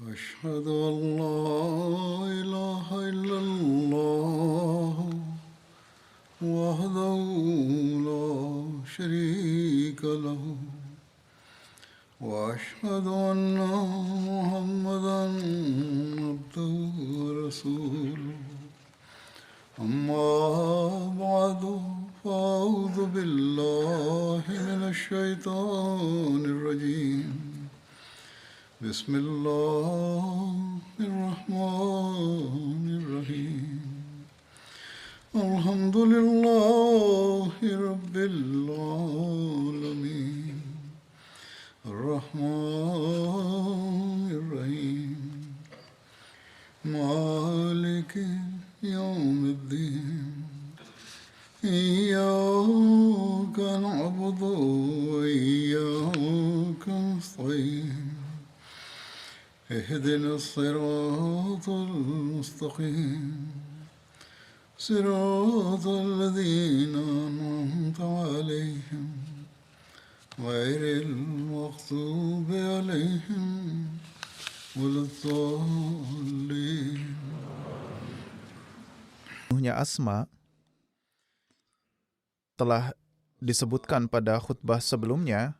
أشهد أن لا إله إلا الله وحده لا شريك له وأشهد أن محمدا عبده ورسوله أما بعد فأعوذ بالله من الشيطان الرجيم بسم الله الرحمن الرحيم الحمد لله رب العالمين الرحمن الرحيم مالك يوم الدين إياك نعبد وإياك نستعين اهدنا الصراط المستقيم صراط الذين أنعمت عليهم غير المغضوب عليهم ولا الضالين. Asma telah disebutkan pada khutbah sebelumnya,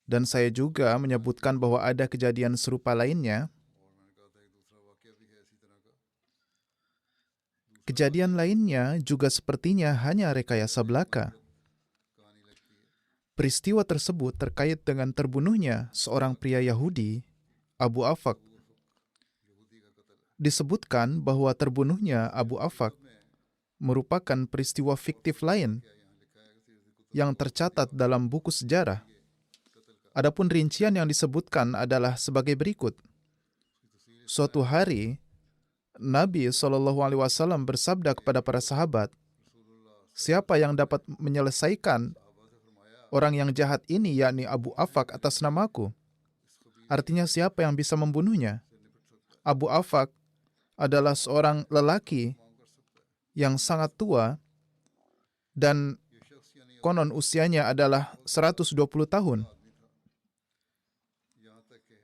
dan saya juga menyebutkan bahwa ada kejadian serupa lainnya. Kejadian lainnya juga sepertinya hanya rekayasa belaka. Peristiwa tersebut terkait dengan terbunuhnya seorang pria Yahudi, Abu Afaq. Disebutkan bahwa terbunuhnya Abu Afaq merupakan peristiwa fiktif lain yang tercatat dalam buku sejarah. Adapun rincian yang disebutkan adalah sebagai berikut. Suatu hari, Nabi SAW bersabda kepada para sahabat, "Siapa yang dapat menyelesaikan orang yang jahat ini, yakni Abu Afaq, atas namaku?" Artinya siapa yang bisa membunuhnya? Abu Afaq adalah seorang lelaki yang sangat tua dan konon usianya adalah 120 tahun.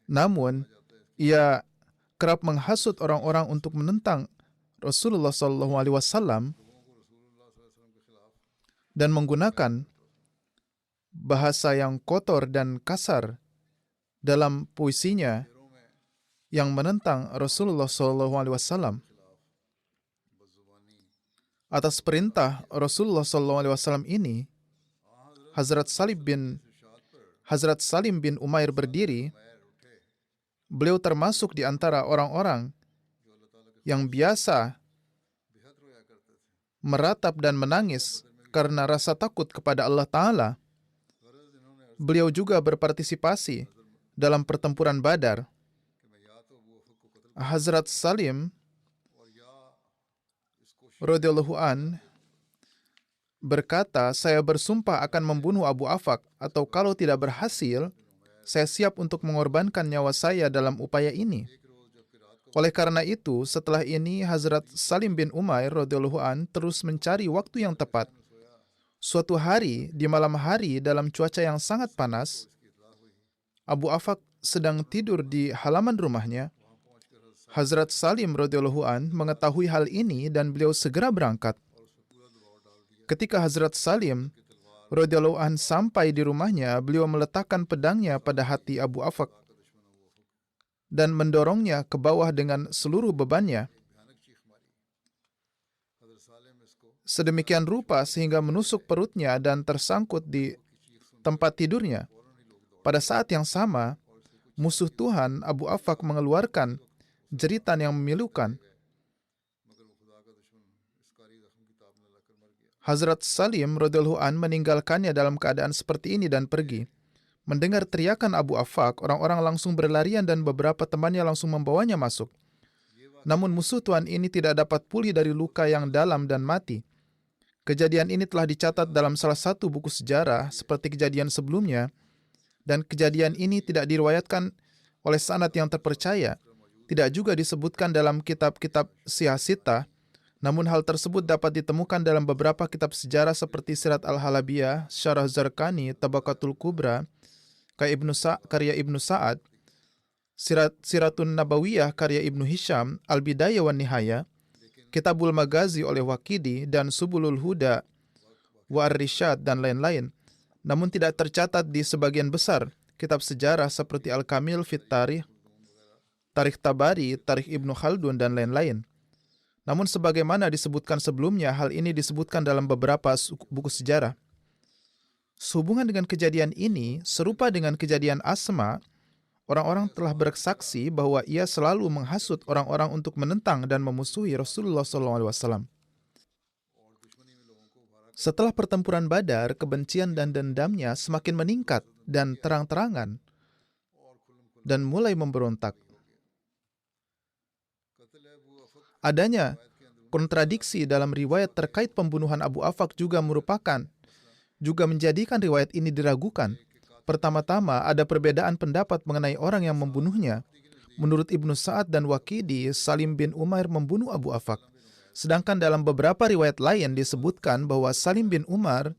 Namun, ia kerap menghasut orang-orang untuk menentang Rasulullah SAW dan menggunakan bahasa yang kotor dan kasar dalam puisinya yang menentang Rasulullah SAW. Atas perintah Rasulullah SAW ini, Hazrat Salim bin Umair berdiri. Beliau termasuk di antara orang-orang yang biasa meratap dan menangis karena rasa takut kepada Allah Ta'ala. Beliau juga berpartisipasi dalam pertempuran Badar. Hazrat Salim radhiyallahu an berkata, "Saya bersumpah akan membunuh Abu Afaq, atau kalau tidak berhasil, saya siap untuk mengorbankan nyawa saya dalam upaya ini." Oleh karena itu, setelah ini Hazrat Salim bin Umair radhiyallahu an terus mencari waktu yang tepat. Suatu hari, di malam hari dalam cuaca yang sangat panas, Abu Afaq sedang tidur di halaman rumahnya. Hazrat Salim radhiyallahu an mengetahui hal ini dan beliau segera berangkat. Ketika Hazrat Salim radhiyallahu an sampai di rumahnya, beliau meletakkan pedangnya pada hati Abu Afaq dan mendorongnya ke bawah dengan seluruh bebannya, sedemikian rupa sehingga menusuk perutnya dan tersangkut di tempat tidurnya. Pada saat yang sama, musuh Tuhan Abu Afaq mengeluarkan jeritan yang memilukan. Hazrat Salim radhiyallahu an meninggalkannya dalam keadaan seperti ini dan pergi. Mendengar teriakan Abu Afaq, orang-orang langsung berlarian dan beberapa temannya langsung membawanya masuk. Namun musuh Tuhan ini tidak dapat pulih dari luka yang dalam dan mati. Kejadian ini telah dicatat dalam salah satu buku sejarah seperti kejadian sebelumnya, dan kejadian ini tidak diriwayatkan oleh sanad yang terpercaya. Tidak juga disebutkan dalam kitab-kitab Sihah Sittah, namun hal tersebut dapat ditemukan dalam beberapa kitab sejarah seperti Sirat Al-Halabiyah, Syarah Zarqani, Tabaqatul Kubra, karya Ibnu Sa'ad, Siratun Nabawiyah karya Ibnu Hisham, Al-Bidayah wan Nihaya, Kitabul Magazi oleh Waqidi, dan Subulul Huda wa Ar-Rishad dan lain-lain. Namun tidak tercatat di sebagian besar kitab sejarah seperti Al-Kamil fit Tarikh, Tarikh Tabari, Tarikh Ibnu Khaldun, dan lain-lain. Namun sebagaimana disebutkan sebelumnya, hal ini disebutkan dalam beberapa buku sejarah. Sehubungan dengan kejadian ini, serupa dengan kejadian Asma, orang-orang telah bersaksi bahwa ia selalu menghasut orang-orang untuk menentang dan memusuhi Rasulullah SAW. Setelah pertempuran Badar, kebencian dan dendamnya semakin meningkat dan terang-terangan dan mulai memberontak. Adanya kontradiksi dalam riwayat terkait pembunuhan Abu Afaq juga menjadikan riwayat ini diragukan. Pertama-tama, ada perbedaan pendapat mengenai orang yang membunuhnya. Menurut Ibnu Sa'ad dan Waqidi, Salim bin Umair membunuh Abu Afaq. Sedangkan dalam beberapa riwayat lain disebutkan bahwa Salim bin Umar,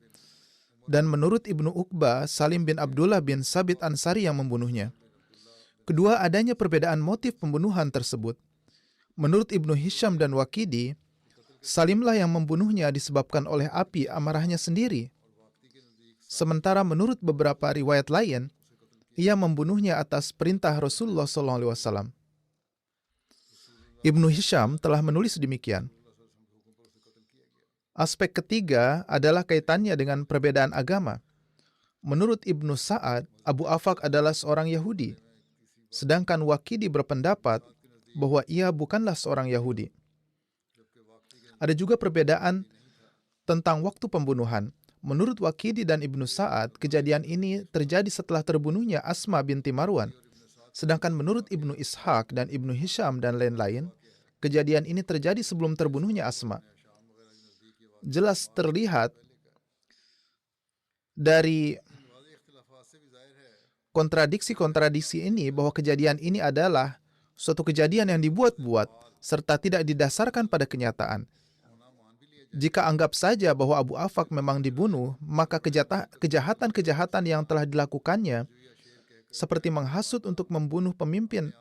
dan menurut Ibnu Uqbah, Salim bin Abdullah bin Sabit Ansari yang membunuhnya. Kedua, adanya perbedaan motif pembunuhan tersebut. Menurut Ibnu Hisham dan Waqidi, Salimlah yang membunuhnya disebabkan oleh api amarahnya sendiri. Sementara menurut beberapa riwayat lain, ia membunuhnya atas perintah Rasulullah SAW. Ibnu Hisham telah menulis demikian. Aspek ketiga adalah kaitannya dengan perbedaan agama. Menurut Ibnu Sa'ad, Abu Afaq adalah seorang Yahudi, sedangkan Waqidi berpendapat bahwa ia bukanlah seorang Yahudi. Ada juga perbedaan tentang waktu pembunuhan. Menurut Waqidi dan Ibnu Sa'ad, kejadian ini terjadi setelah terbunuhnya Asma binti Marwan. Sedangkan menurut Ibnu Ishaq dan Ibnu Hisham dan lain-lain, kejadian ini terjadi sebelum terbunuhnya Asma. Jelas terlihat dari kontradiksi-kontradiksi ini bahwa kejadian ini adalah suatu kejadian yang dibuat-buat serta tidak didasarkan pada kenyataan. Jika anggap saja bahwa Abu Afaq memang dibunuh, maka kejahatan-kejahatan yang telah dilakukannya, seperti menghasut untuk membunuh pemimpin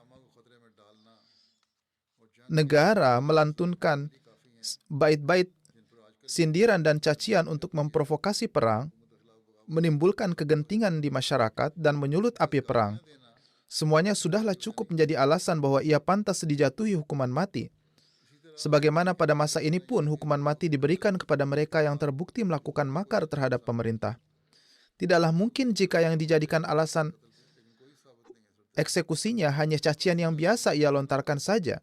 negara, melantunkan bait-bait sindiran dan cacian untuk memprovokasi perang, menimbulkan kegentingan di masyarakat, dan menyulut api perang. Semuanya sudahlah cukup menjadi alasan bahwa ia pantas dijatuhi hukuman mati. Sebagaimana pada masa ini pun hukuman mati diberikan kepada mereka yang terbukti melakukan makar terhadap pemerintah. Tidaklah mungkin jika yang dijadikan alasan eksekusinya hanya cacian yang biasa ia lontarkan saja.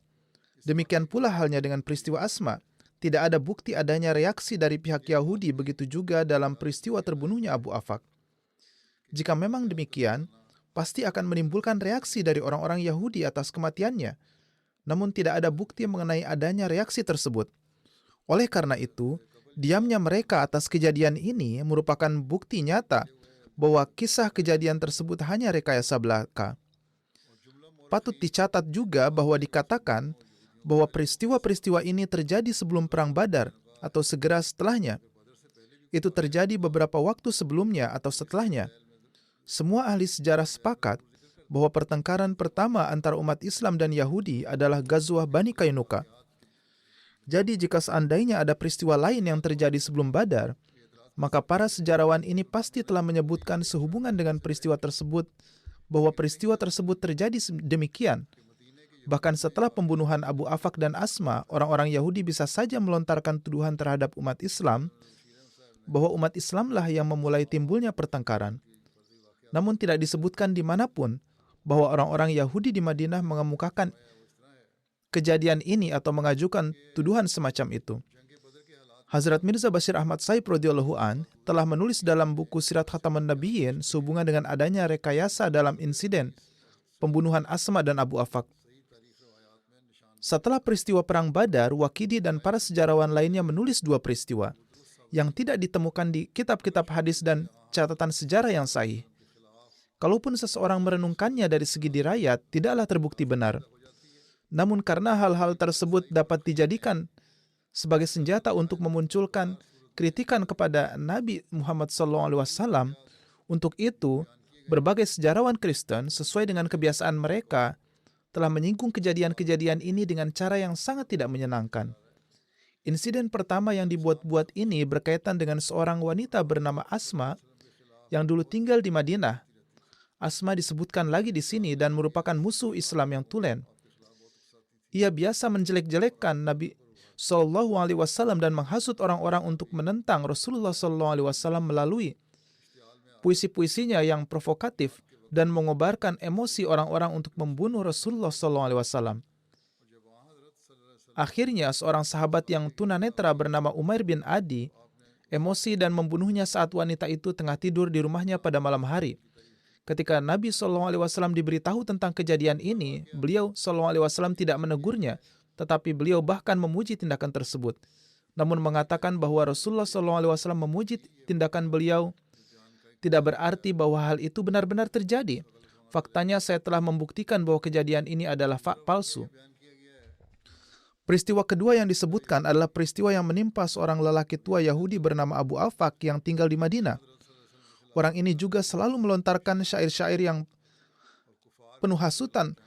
Demikian pula halnya dengan peristiwa Asma. Tidak ada bukti adanya reaksi dari pihak Yahudi, begitu juga dalam peristiwa terbunuhnya Abu Afaq. Jika memang demikian, pasti akan menimbulkan reaksi dari orang-orang Yahudi atas kematiannya. Namun tidak ada bukti mengenai adanya reaksi tersebut. Oleh karena itu, diamnya mereka atas kejadian ini merupakan bukti nyata bahwa kisah kejadian tersebut hanya rekayasa belaka. Patut dicatat juga bahwa dikatakan bahwa peristiwa-peristiwa ini terjadi sebelum Perang Badar atau segera setelahnya. Itu terjadi beberapa waktu sebelumnya atau setelahnya. Semua ahli sejarah sepakat bahwa pertengkaran pertama antara umat Islam dan Yahudi adalah Ghazwah Bani Qainuqa. Jadi jika seandainya ada peristiwa lain yang terjadi sebelum Badar, maka para sejarawan ini pasti telah menyebutkan sehubungan dengan peristiwa tersebut bahwa peristiwa tersebut terjadi demikian. Bahkan setelah pembunuhan Abu Afaq dan Asma, orang-orang Yahudi bisa saja melontarkan tuduhan terhadap umat Islam bahwa umat Islamlah yang memulai timbulnya pertengkaran. Namun tidak disebutkan dimanapun bahwa orang-orang Yahudi di Madinah mengemukakan kejadian ini atau mengajukan tuduhan semacam itu. Hazrat Mirza Bashir Ahmad Saib radhiyallahu an telah menulis dalam buku Sirat Khataman Nabiyyin sehubungan dengan adanya rekayasa dalam insiden pembunuhan Asma dan Abu Afaq. Setelah peristiwa Perang Badar, Waqidi dan para sejarawan lainnya menulis dua peristiwa yang tidak ditemukan di kitab-kitab hadis dan catatan sejarah yang sahih. Kalaupun seseorang merenungkannya dari segi dirayat, tidaklah terbukti benar. Namun karena hal-hal tersebut dapat dijadikan sebagai senjata untuk memunculkan kritikan kepada Nabi Muhammad SAW, untuk itu berbagai sejarawan Kristen sesuai dengan kebiasaan mereka telah menyinggung kejadian-kejadian ini dengan cara yang sangat tidak menyenangkan. Insiden pertama yang dibuat-buat ini berkaitan dengan seorang wanita bernama Asma yang dulu tinggal di Madinah. Asma disebutkan lagi di sini dan merupakan musuh Islam yang tulen. Ia biasa menjelek-jelekkan Nabi Shallallahu Alaihi Wasallam dan menghasut orang-orang untuk menentang Rasulullah Shallallahu Alaihi Wasallam melalui puisi-puisinya yang provokatif dan mengobarkan emosi orang-orang untuk membunuh Rasulullah Shallallahu Alaihi Wasallam. Akhirnya, seorang sahabat yang tunanetra bernama Umair bin Adi emosi dan membunuhnya saat wanita itu tengah tidur di rumahnya pada malam hari. Ketika Nabi SAW diberitahu tentang kejadian ini, beliau SAW tidak menegurnya, tetapi beliau bahkan memuji tindakan tersebut. Namun mengatakan bahwa Rasulullah SAW memuji tindakan beliau tidak berarti bahwa hal itu benar-benar terjadi. Faktanya saya telah membuktikan bahwa kejadian ini adalah palsu. Peristiwa kedua yang disebutkan adalah peristiwa yang menimpa seorang lelaki tua Yahudi bernama Abu Afaq yang tinggal di Madinah. Orang ini juga selalu melontarkan syair-syair yang penuh hasutan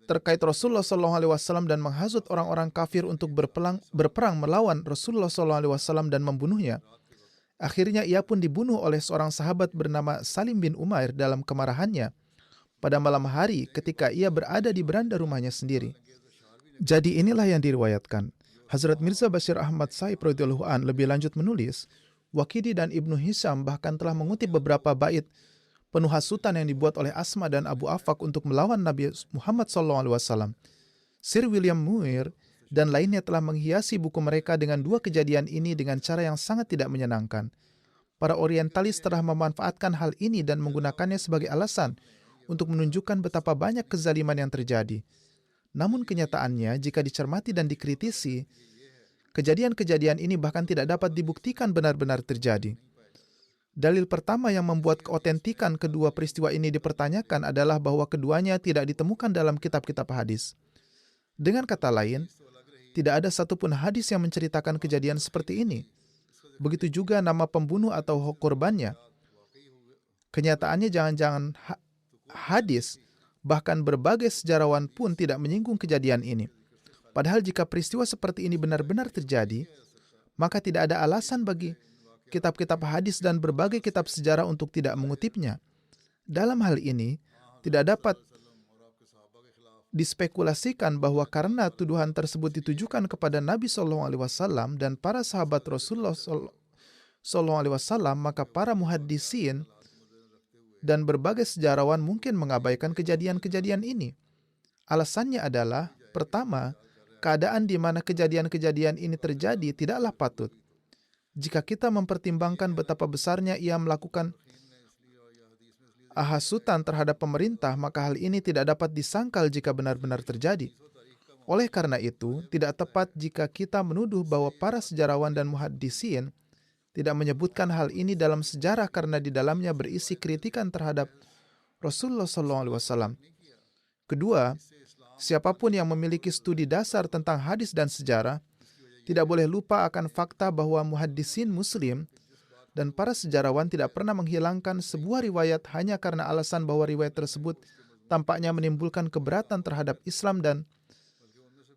terkait Rasulullah SAW dan menghasut orang-orang kafir untuk berperang melawan Rasulullah SAW dan membunuhnya. Akhirnya ia pun dibunuh oleh seorang sahabat bernama Salim bin Umair dalam kemarahannya pada malam hari ketika ia berada di beranda rumahnya sendiri. Jadi inilah yang diriwayatkan. Hazrat Mirza Bashir Ahmad Saib radhiyallahu an lebih lanjut menulis, Waqidi dan Ibnu Hisham bahkan telah mengutip beberapa bait penuh hasutan yang dibuat oleh Asma dan Abu Afaq untuk melawan Nabi Muhammad SAW. Sir William Muir dan lainnya telah menghiasi buku mereka dengan dua kejadian ini dengan cara yang sangat tidak menyenangkan. Para orientalis telah memanfaatkan hal ini dan menggunakannya sebagai alasan untuk menunjukkan betapa banyak kezaliman yang terjadi. Namun kenyataannya, jika dicermati dan dikritisi, kejadian-kejadian ini bahkan tidak dapat dibuktikan benar-benar terjadi. Dalil pertama yang membuat keotentikan kedua peristiwa ini dipertanyakan adalah bahwa keduanya tidak ditemukan dalam kitab-kitab hadis. Dengan kata lain, tidak ada satupun hadis yang menceritakan kejadian seperti ini. Begitu juga nama pembunuh atau korbannya. Kenyataannya jangan-jangan hadis, bahkan berbagai sejarawan pun tidak menyinggung kejadian ini. Padahal jika peristiwa seperti ini benar-benar terjadi, maka tidak ada alasan bagi kitab-kitab hadis dan berbagai kitab sejarah untuk tidak mengutipnya. Dalam hal ini, tidak dapat dispekulasikan bahwa karena tuduhan tersebut ditujukan kepada Nabi SAW dan para sahabat Rasulullah SAW, maka para muhaddisin dan berbagai sejarawan mungkin mengabaikan kejadian-kejadian ini. Alasannya adalah, pertama, keadaan di mana kejadian-kejadian ini terjadi tidaklah patut. Jika kita mempertimbangkan betapa besarnya ia melakukan hasutan terhadap pemerintah, maka hal ini tidak dapat disangkal jika benar-benar terjadi. Oleh karena itu, tidak tepat jika kita menuduh bahwa para sejarawan dan muhaddisin tidak menyebutkan hal ini dalam sejarah karena di dalamnya berisi kritikan terhadap Rasulullah SAW. Kedua, siapapun yang memiliki studi dasar tentang hadis dan sejarah tidak boleh lupa akan fakta bahwa muhaddisin Muslim dan para sejarawan tidak pernah menghilangkan sebuah riwayat hanya karena alasan bahwa riwayat tersebut tampaknya menimbulkan keberatan terhadap Islam dan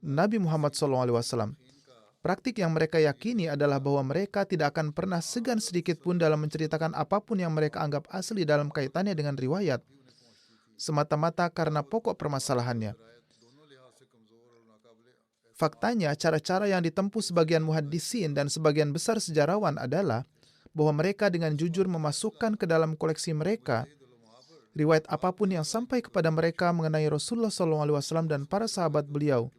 Nabi Muhammad SAW. Praktik yang mereka yakini adalah bahwa mereka tidak akan pernah segan sedikit pun dalam menceritakan apapun yang mereka anggap asli dalam kaitannya dengan riwayat, semata-mata karena pokok permasalahannya. Faktanya, cara-cara yang ditempuh sebagian muhaddisin dan sebagian besar sejarawan adalah bahwa mereka dengan jujur memasukkan ke dalam koleksi mereka riwayat apapun yang sampai kepada mereka mengenai Rasulullah SAW dan para sahabat beliau.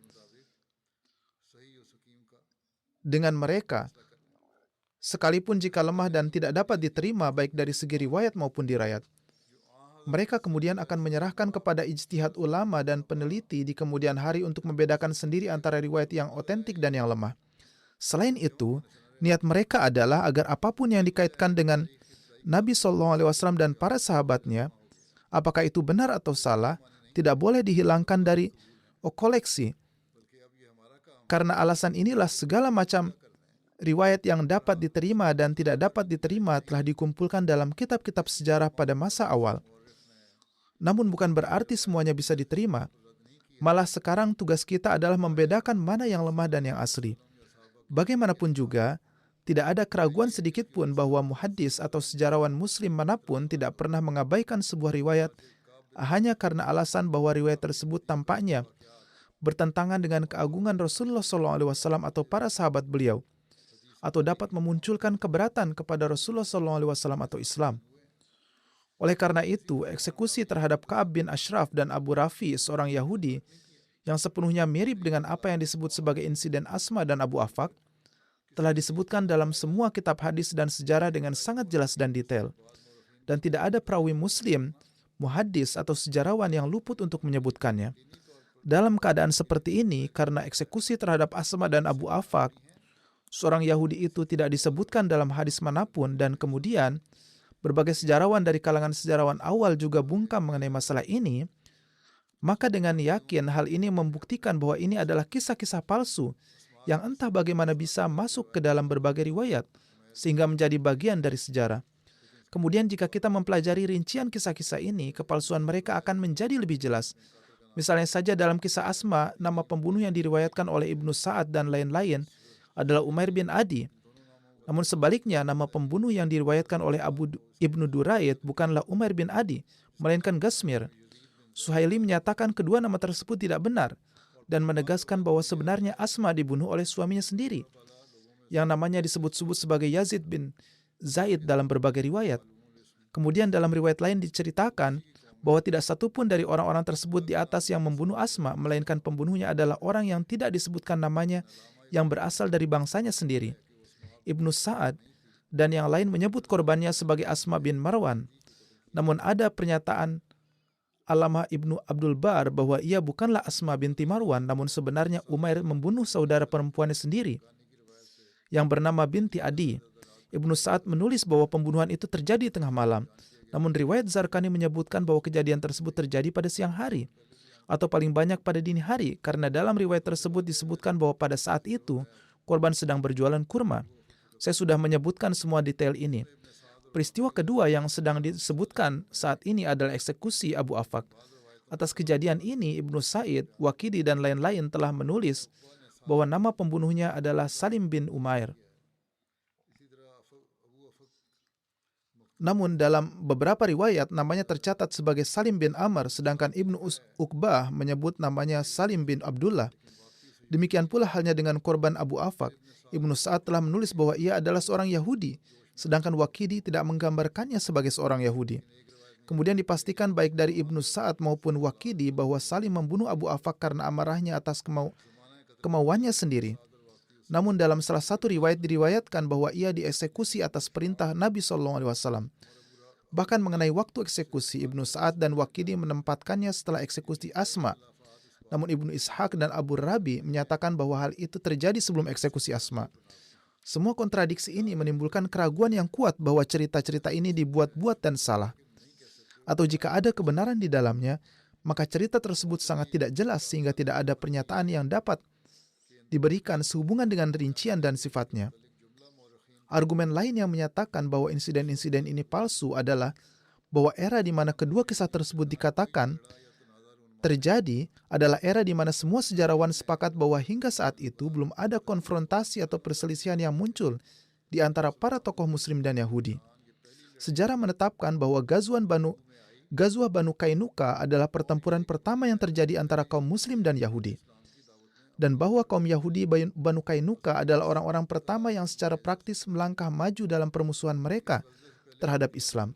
Dengan mereka, sekalipun jika lemah dan tidak dapat diterima baik dari segi riwayat maupun dirayat, mereka kemudian akan menyerahkan kepada ijtihad ulama dan peneliti di kemudian hari untuk membedakan sendiri antara riwayat yang otentik dan yang lemah. Selain itu, niat mereka adalah agar apapun yang dikaitkan dengan Nabi SAW dan para sahabatnya, apakah itu benar atau salah, tidak boleh dihilangkan dari koleksi. Karena alasan inilah segala macam riwayat yang dapat diterima dan tidak dapat diterima telah dikumpulkan dalam kitab-kitab sejarah pada masa awal. Namun bukan berarti semuanya bisa diterima. Malah sekarang tugas kita adalah membedakan mana yang lemah dan yang asli. Bagaimanapun juga, tidak ada keraguan sedikit pun bahwa muhaddis atau sejarawan muslim manapun tidak pernah mengabaikan sebuah riwayat hanya karena alasan bahwa riwayat tersebut tampaknya bertentangan dengan keagungan Rasulullah SAW atau para sahabat beliau, atau dapat memunculkan keberatan kepada Rasulullah SAW atau Islam. Oleh karena itu, eksekusi terhadap Ka'ab bin Ashraf dan Abu Rafi, seorang Yahudi, yang sepenuhnya mirip dengan apa yang disebut sebagai insiden Asma dan Abu Afaq, telah disebutkan dalam semua kitab hadis dan sejarah dengan sangat jelas dan detail. Dan tidak ada perawi muslim, muhaddis atau sejarawan yang luput untuk menyebutkannya. Dalam keadaan seperti ini, karena eksekusi terhadap Asma dan Abu Afaq, seorang Yahudi itu tidak disebutkan dalam hadis manapun, dan kemudian berbagai sejarawan dari kalangan sejarawan awal juga bungkam mengenai masalah ini, maka dengan yakin hal ini membuktikan bahwa ini adalah kisah-kisah palsu yang entah bagaimana bisa masuk ke dalam berbagai riwayat sehingga menjadi bagian dari sejarah. Kemudian jika kita mempelajari rincian kisah-kisah ini, kepalsuan mereka akan menjadi lebih jelas. Misalnya saja dalam kisah Asma, nama pembunuh yang diriwayatkan oleh Ibnu Sa'ad dan lain-lain adalah Umair bin Adi. Namun sebaliknya, nama pembunuh yang diriwayatkan oleh Ibnu Duraid bukanlah Umair bin Adi, melainkan Gasmir. Suhaili menyatakan kedua nama tersebut tidak benar dan menegaskan bahwa sebenarnya Asma dibunuh oleh suaminya sendiri, yang namanya disebut-sebut sebagai Yazid bin Zaid dalam berbagai riwayat. Kemudian dalam riwayat lain diceritakan bahwa tidak satupun dari orang-orang tersebut di atas yang membunuh Asma, melainkan pembunuhnya adalah orang yang tidak disebutkan namanya yang berasal dari bangsanya sendiri. Ibnu Sa'ad dan yang lain menyebut korbannya sebagai Asma bin Marwan. Namun ada pernyataan Allamah Ibnu Abdul Bar bahwa ia bukanlah Asma binti Marwan, namun sebenarnya Umair membunuh saudara perempuannya sendiri yang bernama binti Adi. Ibnu Sa'ad menulis bahwa pembunuhan itu terjadi tengah malam. Namun riwayat Zarqani menyebutkan bahwa kejadian tersebut terjadi pada siang hari atau paling banyak pada dini hari, karena dalam riwayat tersebut disebutkan bahwa pada saat itu korban sedang berjualan kurma. Saya sudah menyebutkan semua detail ini. Peristiwa kedua yang sedang disebutkan saat ini adalah eksekusi Abu Afaq. Atas kejadian ini, Ibnu Sa'id, Waqidi, dan lain-lain telah menulis bahwa nama pembunuhnya adalah Salim bin Umair. Namun dalam beberapa riwayat namanya tercatat sebagai Salim bin Amr, sedangkan Ibnu Uqbah menyebut namanya Salim bin Abdullah. Demikian pula halnya dengan korban Abu Afaq. Ibnu Sa'ad telah menulis bahwa ia adalah seorang Yahudi, sedangkan Waqidi tidak menggambarkannya sebagai seorang Yahudi. Kemudian dipastikan baik dari Ibnu Sa'ad maupun Waqidi bahwa Salim membunuh Abu Afaq karena amarahnya atas kemauannya sendiri. Namun dalam salah satu riwayat diriwayatkan bahwa ia dieksekusi atas perintah Nabi SAW. Bahkan mengenai waktu eksekusi, Ibnu Sa'ad dan Waqidi menempatkannya setelah eksekusi Asma. Namun Ibnu Ishaq dan Abu Rabi menyatakan bahwa hal itu terjadi sebelum eksekusi Asma. Semua kontradiksi ini menimbulkan keraguan yang kuat bahwa cerita-cerita ini dibuat-buat dan salah. Atau jika ada kebenaran di dalamnya, maka cerita tersebut sangat tidak jelas sehingga tidak ada pernyataan yang dapat diberikan sehubungan dengan rincian dan sifatnya. Argumen lain yang menyatakan bahwa insiden-insiden ini palsu adalah bahwa era di mana kedua kisah tersebut dikatakan terjadi adalah era di mana semua sejarawan sepakat bahwa hingga saat itu belum ada konfrontasi atau perselisihan yang muncul di antara para tokoh Muslim dan Yahudi. Sejarah menetapkan bahwa Ghazwah Banu Qainuqa adalah pertempuran pertama yang terjadi antara kaum Muslim dan Yahudi, dan bahwa kaum Yahudi Banu Qainuqa adalah orang-orang pertama yang secara praktis melangkah maju dalam permusuhan mereka terhadap Islam.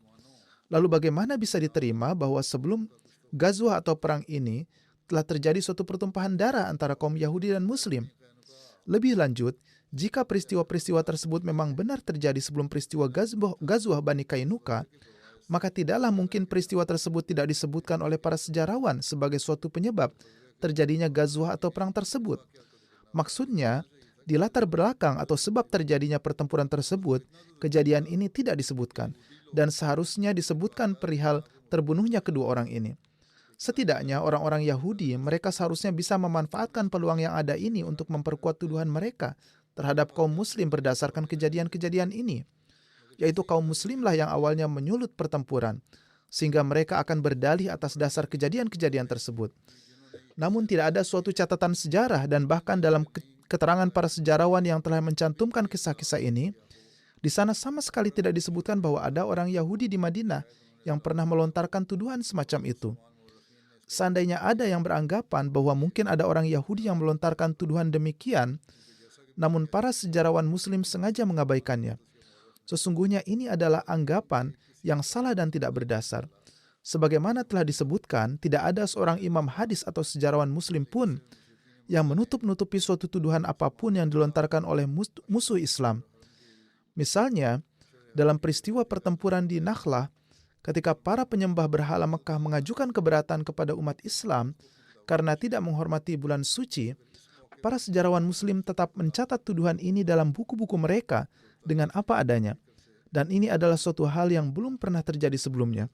Lalu bagaimana bisa diterima bahwa sebelum Ghazwah atau perang ini telah terjadi suatu pertumpahan darah antara kaum Yahudi dan Muslim? Lebih lanjut, jika peristiwa-peristiwa tersebut memang benar terjadi sebelum peristiwa Ghazwah Bani Qainuqa, maka tidaklah mungkin peristiwa tersebut tidak disebutkan oleh para sejarawan sebagai suatu penyebab terjadinya Ghazwah atau perang tersebut. Maksudnya, di latar belakang atau sebab terjadinya pertempuran tersebut, kejadian ini tidak disebutkan, dan seharusnya disebutkan perihal terbunuhnya kedua orang ini. Setidaknya orang-orang Yahudi, mereka seharusnya bisa memanfaatkan peluang yang ada ini untuk memperkuat tuduhan mereka terhadap kaum Muslim berdasarkan kejadian-kejadian ini, yaitu kaum Muslimlah yang awalnya menyulut pertempuran, sehingga mereka akan berdalih atas dasar kejadian-kejadian tersebut. Namun tidak ada suatu catatan sejarah dan bahkan dalam keterangan para sejarawan yang telah mencantumkan kisah-kisah ini, di sana sama sekali tidak disebutkan bahwa ada orang Yahudi di Madinah yang pernah melontarkan tuduhan semacam itu. Seandainya ada yang beranggapan bahwa mungkin ada orang Yahudi yang melontarkan tuduhan demikian, namun para sejarawan Muslim sengaja mengabaikannya. Sesungguhnya ini adalah anggapan yang salah dan tidak berdasar. Sebagaimana telah disebutkan, tidak ada seorang imam hadis atau sejarawan Muslim pun yang menutup-nutupi suatu tuduhan apapun yang dilontarkan oleh musuh Islam. Misalnya, dalam peristiwa pertempuran di Nakhlah, ketika para penyembah berhala Mekah mengajukan keberatan kepada umat Islam karena tidak menghormati bulan suci, para sejarawan Muslim tetap mencatat tuduhan ini dalam buku-buku mereka dengan apa adanya. Dan ini adalah suatu hal yang belum pernah terjadi sebelumnya.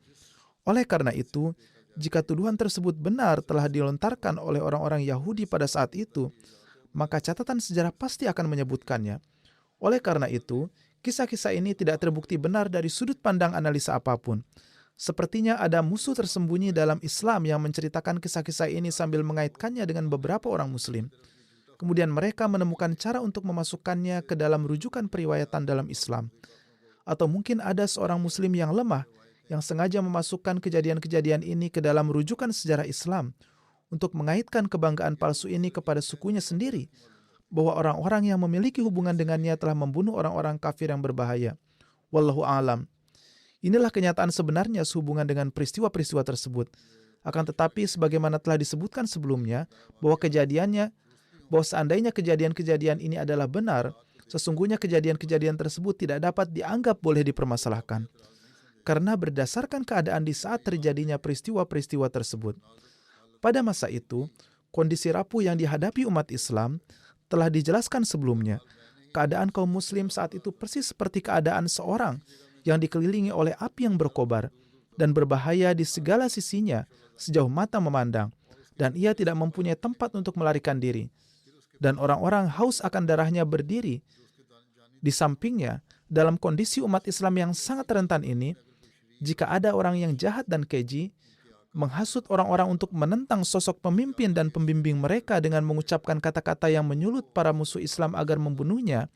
Oleh karena itu, jika tuduhan tersebut benar telah dilontarkan oleh orang-orang Yahudi pada saat itu, maka catatan sejarah pasti akan menyebutkannya. Oleh karena itu, kisah-kisah ini tidak terbukti benar dari sudut pandang analisa apapun. Sepertinya ada musuh tersembunyi dalam Islam yang menceritakan kisah-kisah ini sambil mengaitkannya dengan beberapa orang Muslim. Kemudian mereka menemukan cara untuk memasukkannya ke dalam rujukan periwayatan dalam Islam. Atau mungkin ada seorang Muslim yang lemah yang sengaja memasukkan kejadian-kejadian ini ke dalam rujukan sejarah Islam untuk mengaitkan kebanggaan palsu ini kepada sukunya sendiri, bahwa orang-orang yang memiliki hubungan dengannya telah membunuh orang-orang kafir yang berbahaya. Wallahu a'lam. Inilah kenyataan sebenarnya sehubungan dengan peristiwa-peristiwa tersebut. Akan tetapi sebagaimana telah disebutkan sebelumnya, bahwa seandainya kejadian-kejadian ini adalah benar, sesungguhnya kejadian-kejadian tersebut tidak dapat dianggap boleh dipermasalahkan. Karena berdasarkan keadaan di saat terjadinya peristiwa-peristiwa tersebut. Pada masa itu, kondisi rapuh yang dihadapi umat Islam telah dijelaskan sebelumnya. Keadaan kaum Muslim saat itu persis seperti keadaan seorang yang dikelilingi oleh api yang berkobar dan berbahaya di segala sisinya sejauh mata memandang, dan ia tidak mempunyai tempat untuk melarikan diri. Dan orang-orang haus akan darahnya berdiri di sampingnya. Dalam kondisi umat Islam yang sangat rentan ini, jika ada orang yang jahat dan keji, menghasut orang-orang untuk menentang sosok pemimpin dan pembimbing mereka dengan mengucapkan kata-kata yang menyulut para musuh Islam agar membunuhnya,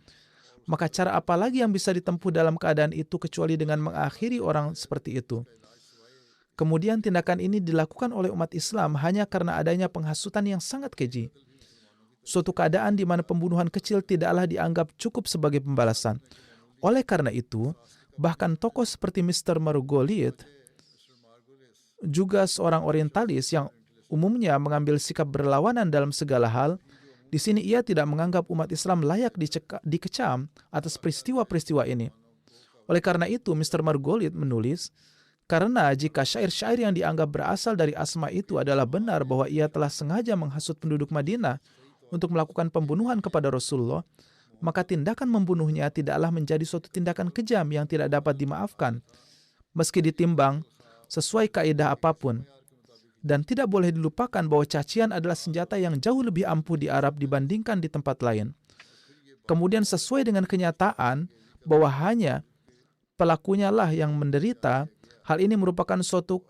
maka cara apa lagi yang bisa ditempuh dalam keadaan itu kecuali dengan mengakhiri orang seperti itu? Kemudian tindakan ini dilakukan oleh umat Islam hanya karena adanya penghasutan yang sangat keji. Suatu keadaan di mana pembunuhan kecil tidaklah dianggap cukup sebagai pembalasan. Oleh karena itu, bahkan tokoh seperti Mr. Margolid, juga seorang orientalis yang umumnya mengambil sikap berlawanan dalam segala hal, di sini ia tidak menganggap umat Islam layak dikecam atas peristiwa-peristiwa ini. Oleh karena itu, Mr. Margolid menulis, karena jika syair-syair yang dianggap berasal dari Asma itu adalah benar bahwa ia telah sengaja menghasut penduduk Madinah untuk melakukan pembunuhan kepada Rasulullah, maka tindakan membunuhnya tidaklah menjadi suatu tindakan kejam yang tidak dapat dimaafkan, meski ditimbang sesuai kaidah apapun. Dan tidak boleh dilupakan bahwa cacian adalah senjata yang jauh lebih ampuh di Arab dibandingkan di tempat lain. Kemudian sesuai dengan kenyataan bahwa hanya pelakunya lah yang menderita, hal ini merupakan suatu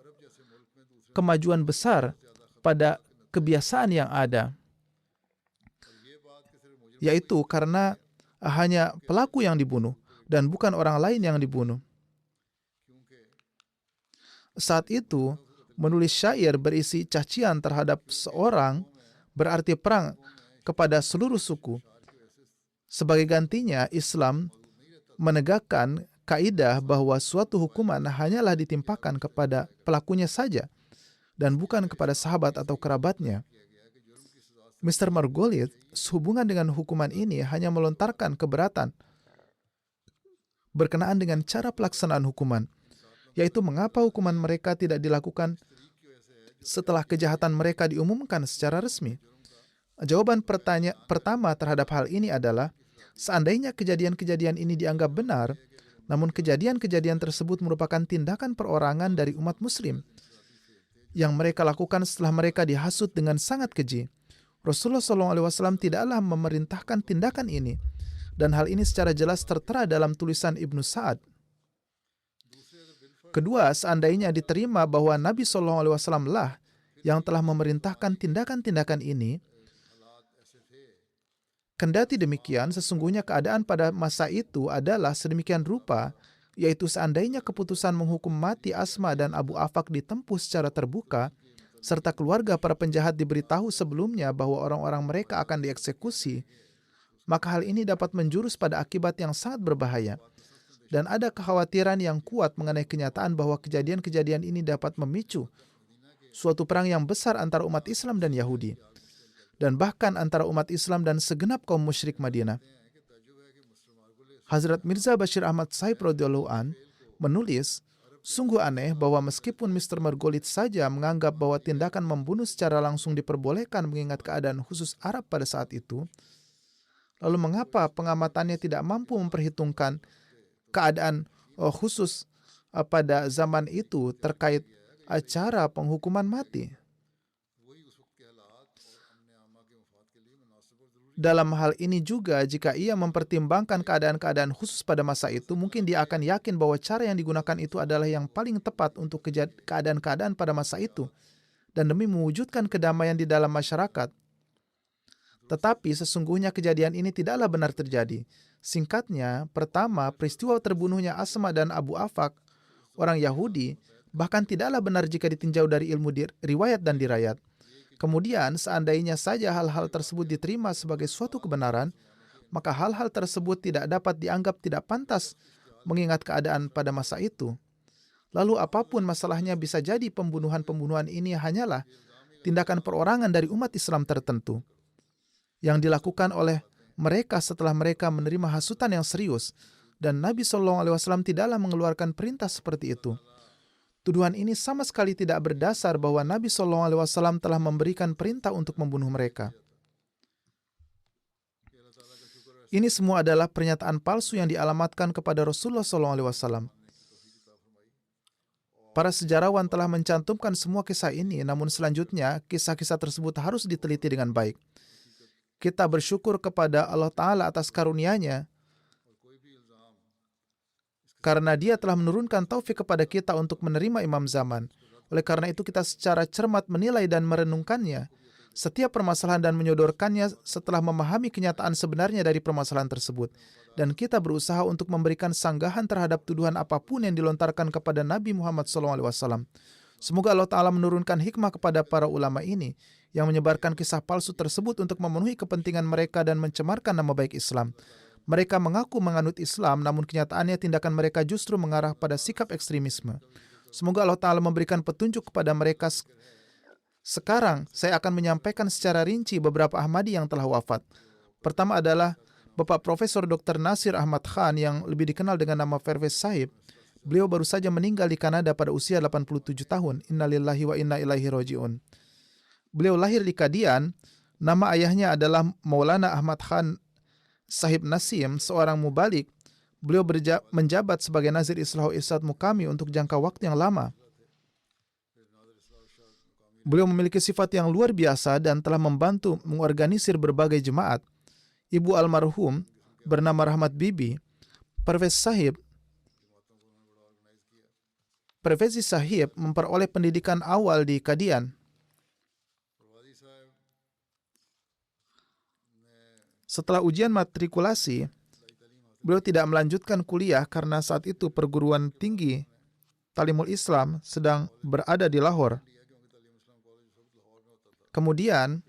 kemajuan besar pada kebiasaan yang ada, yaitu karena hanya pelaku yang dibunuh dan bukan orang lain yang dibunuh. Saat itu, menulis syair berisi cacian terhadap seorang berarti perang kepada seluruh suku. Sebagai gantinya, Islam menegakkan kaidah bahwa suatu hukuman hanyalah ditimpakan kepada pelakunya saja dan bukan kepada sahabat atau kerabatnya. Mr. Margolid sehubungan dengan hukuman ini hanya melontarkan keberatan berkenaan dengan cara pelaksanaan hukuman, yaitu mengapa hukuman mereka tidak dilakukan setelah kejahatan mereka diumumkan secara resmi. Jawaban pertama terhadap hal ini adalah, seandainya kejadian-kejadian ini dianggap benar, namun kejadian-kejadian tersebut merupakan tindakan perorangan dari umat Muslim yang mereka lakukan setelah mereka dihasut dengan sangat keji. Rasulullah SAW tidaklah memerintahkan tindakan ini, dan hal ini secara jelas tertera dalam tulisan Ibnu Sa'ad. Kedua, seandainya diterima bahwa Nabi SAW lah yang telah memerintahkan tindakan-tindakan ini. Kendati demikian, sesungguhnya keadaan pada masa itu adalah sedemikian rupa, yaitu seandainya keputusan menghukum mati Asma dan Abu Afaq ditempuh secara terbuka, serta keluarga para penjahat diberitahu sebelumnya bahwa orang-orang mereka akan dieksekusi, maka hal ini dapat menjurus pada akibat yang sangat berbahaya. Dan ada kekhawatiran yang kuat mengenai kenyataan bahwa kejadian-kejadian ini dapat memicu suatu perang yang besar antara umat Islam dan Yahudi, dan bahkan antara umat Islam dan segenap kaum musyrik Madinah. Hazrat Mirza Bashir Ahmad Sahib radhiyallahu an menulis, sungguh aneh bahwa meskipun Mr. Margolid saja menganggap bahwa tindakan membunuh secara langsung diperbolehkan mengingat keadaan khusus Arab pada saat itu, lalu mengapa pengamatannya tidak mampu memperhitungkan keadaan khusus pada zaman itu terkait cara penghukuman mati? Dalam hal ini juga, jika ia mempertimbangkan keadaan-keadaan khusus pada masa itu, mungkin dia akan yakin bahwa cara yang digunakan itu adalah yang paling tepat untuk keadaan-keadaan pada masa itu dan demi mewujudkan kedamaian di dalam masyarakat. Tetapi sesungguhnya kejadian ini tidaklah benar terjadi. Singkatnya, pertama, peristiwa terbunuhnya Asma dan Abu Afaq, orang Yahudi, bahkan tidaklah benar jika ditinjau dari ilmu riwayat dan dirayat. Kemudian, seandainya saja hal-hal tersebut diterima sebagai suatu kebenaran, maka hal-hal tersebut tidak dapat dianggap tidak pantas mengingat keadaan pada masa itu. Lalu apapun masalahnya, bisa jadi pembunuhan-pembunuhan ini hanyalah tindakan perorangan dari umat Islam tertentu yang dilakukan oleh mereka setelah mereka menerima hasutan yang serius, dan Nabi SAW tidaklah mengeluarkan perintah seperti itu. Tuduhan ini sama sekali tidak berdasar bahwa Nabi SAW telah memberikan perintah untuk membunuh mereka. Ini semua adalah pernyataan palsu yang dialamatkan kepada Rasulullah SAW. Para sejarawan telah mencantumkan semua kisah ini, namun selanjutnya kisah-kisah tersebut harus diteliti dengan baik. Kita bersyukur kepada Allah Ta'ala atas karunia-Nya, karena Dia telah menurunkan taufik kepada kita untuk menerima imam zaman. Oleh karena itu kita secara cermat menilai dan merenungkannya, setiap permasalahan dan menyodorkannya setelah memahami kenyataan sebenarnya dari permasalahan tersebut. Dan kita berusaha untuk memberikan sanggahan terhadap tuduhan apapun yang dilontarkan kepada Nabi Muhammad SAW. Semoga Allah Ta'ala menurunkan hikmah kepada para ulama ini yang menyebarkan kisah palsu tersebut untuk memenuhi kepentingan mereka dan mencemarkan nama baik Islam. Mereka mengaku menganut Islam, namun kenyataannya tindakan mereka justru mengarah pada sikap ekstremisme. Semoga Allah Ta'ala memberikan petunjuk kepada mereka. Sekarang, saya akan menyampaikan secara rinci beberapa Ahmadi yang telah wafat. Pertama adalah Bapak Profesor Dr. Nasir Ahmad Khan yang lebih dikenal dengan nama Pervez Sahib. Beliau baru saja meninggal di Kanada pada usia 87 tahun. Innalillahi wa inna ilaihi raji'un. Beliau lahir di Kadian. Nama ayahnya adalah Maulana Ahmad Khan Sahib Nasim, seorang mubalik. Beliau menjabat sebagai Nazir Islah Irsyad Mukami untuk jangka waktu yang lama. Beliau memiliki sifat yang luar biasa dan telah membantu mengorganisir berbagai jemaat. Ibu almarhum bernama Rahmat Bibi, Pervez Sahib memperoleh pendidikan awal di Kadian. Setelah ujian matrikulasi, beliau tidak melanjutkan kuliah karena saat itu perguruan tinggi Talimul Islam sedang berada di Lahore. Kemudian,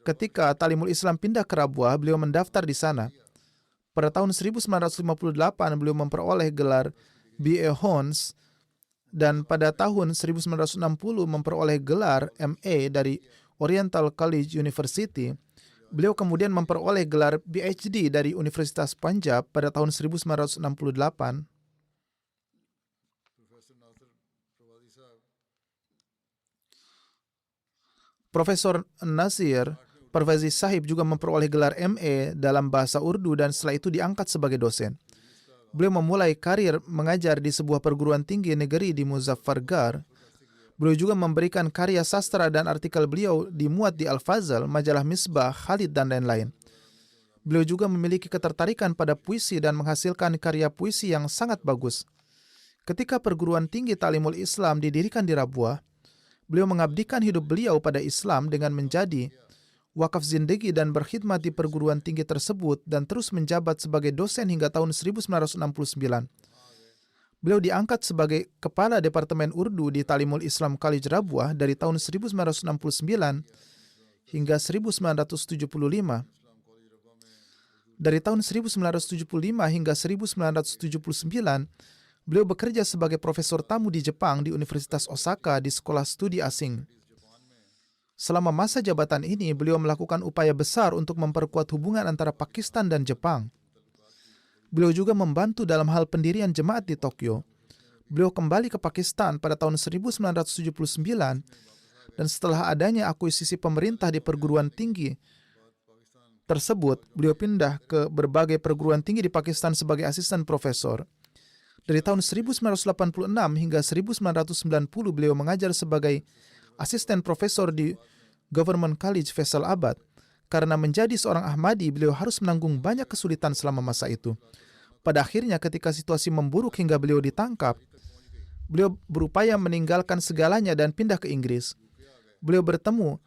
ketika Talimul Islam pindah ke Rabwah, beliau mendaftar di sana. Pada tahun 1958, beliau memperoleh gelar B.A. Hons, dan pada tahun 1960 memperoleh gelar M.A. dari Oriental College University. Beliau kemudian memperoleh gelar PhD dari Universitas Punjab pada tahun 1968. Profesor Nasir Pervez Sahib juga memperoleh gelar MA dalam bahasa Urdu dan setelah itu diangkat sebagai dosen. Beliau memulai karir mengajar di sebuah perguruan tinggi negeri di Muzaffargarh. Beliau juga memberikan karya sastra dan artikel beliau dimuat di Al-Fazal, majalah Misbah, Khalid, dan lain-lain. Beliau juga memiliki ketertarikan pada puisi dan menghasilkan karya puisi yang sangat bagus. Ketika perguruan tinggi Talimul Islam didirikan di Rabwah, Beliau mengabdikan hidup beliau pada Islam dengan menjadi wakaf zindagi dan berkhidmat di perguruan tinggi tersebut dan terus menjabat sebagai dosen hingga tahun 1969. Beliau diangkat sebagai Kepala Departemen Urdu di Talimul Islam College Rabwah dari tahun 1969 hingga 1975. Dari tahun 1975 hingga 1979, beliau bekerja sebagai profesor tamu di Jepang di Universitas Osaka di Sekolah Studi Asing. Selama masa jabatan ini, beliau melakukan upaya besar untuk memperkuat hubungan antara Pakistan dan Jepang. Beliau juga membantu dalam hal pendirian jemaat di Tokyo. Beliau kembali ke Pakistan pada tahun 1979 dan setelah adanya akuisisi pemerintah di perguruan tinggi tersebut, beliau pindah ke berbagai perguruan tinggi di Pakistan sebagai asisten profesor. Dari tahun 1986 hingga 1990, beliau mengajar sebagai asisten profesor di Government College Faisalabad. Karena menjadi seorang Ahmadi, beliau harus menanggung banyak kesulitan selama masa itu. Pada akhirnya, ketika situasi memburuk hingga beliau ditangkap, beliau berupaya meninggalkan segalanya dan pindah ke Inggris. Beliau bertemu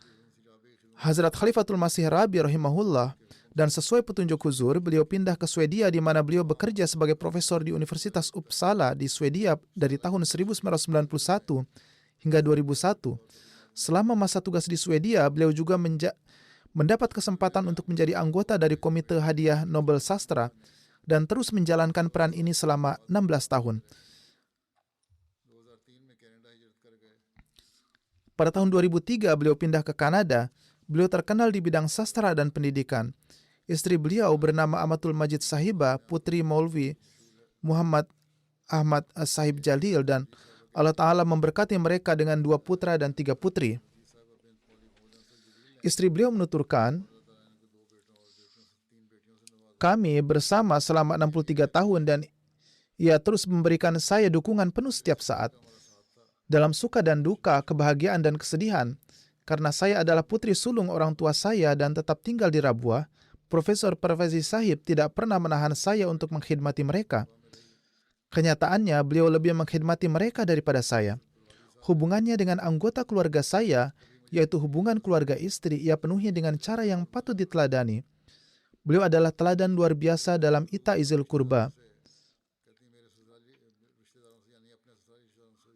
Hazrat Khalifatul Masih Rabi rahimahullah dan sesuai petunjuk huzur, beliau pindah ke Swedia di mana beliau bekerja sebagai profesor di Universitas Uppsala di Swedia dari tahun 1991 hingga 2001. Selama masa tugas di Swedia, beliau juga mendapat kesempatan untuk menjadi anggota dari Komite Hadiah Nobel Sastra dan terus menjalankan peran ini selama 16 tahun. Pada tahun 2003, beliau pindah ke Kanada. Beliau terkenal di bidang sastra dan pendidikan. Istri beliau bernama Amatul Majid Sahiba, putri Maulvi Muhammad Ahmad Sahib Jalil, dan Allah Ta'ala memberkati mereka dengan 2 putra dan 3 putri. Istri beliau menuturkan, kami bersama selama 63 tahun dan ia terus memberikan saya dukungan penuh setiap saat. Dalam suka dan duka, kebahagiaan dan kesedihan, karena saya adalah putri sulung orang tua saya dan tetap tinggal di Rabwah, Profesor Parvezi Sahib tidak pernah menahan saya untuk mengkhidmati mereka. Kenyataannya, beliau lebih mengkhidmati mereka daripada saya. Hubungannya dengan anggota keluarga saya, yaitu hubungan keluarga istri, ia penuhi dengan cara yang patut diteladani. Beliau adalah teladan luar biasa dalam ita izil kurba.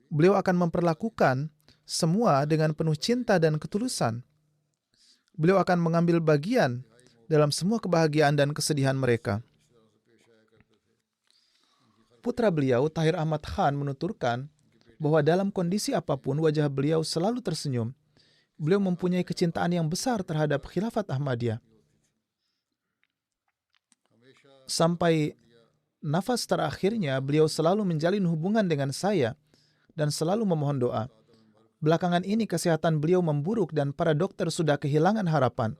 Beliau akan memperlakukan semua dengan penuh cinta dan ketulusan. Beliau akan mengambil bagian dalam semua kebahagiaan dan kesedihan mereka. Putra beliau, Tahir Ahmad Khan, menuturkan bahwa dalam kondisi apapun wajah beliau selalu tersenyum. Beliau mempunyai kecintaan yang besar terhadap khilafat Ahmadiyah. Sampai nafas terakhirnya, beliau selalu menjalin hubungan dengan saya dan selalu memohon doa. Belakangan ini kesehatan beliau memburuk dan para dokter sudah kehilangan harapan.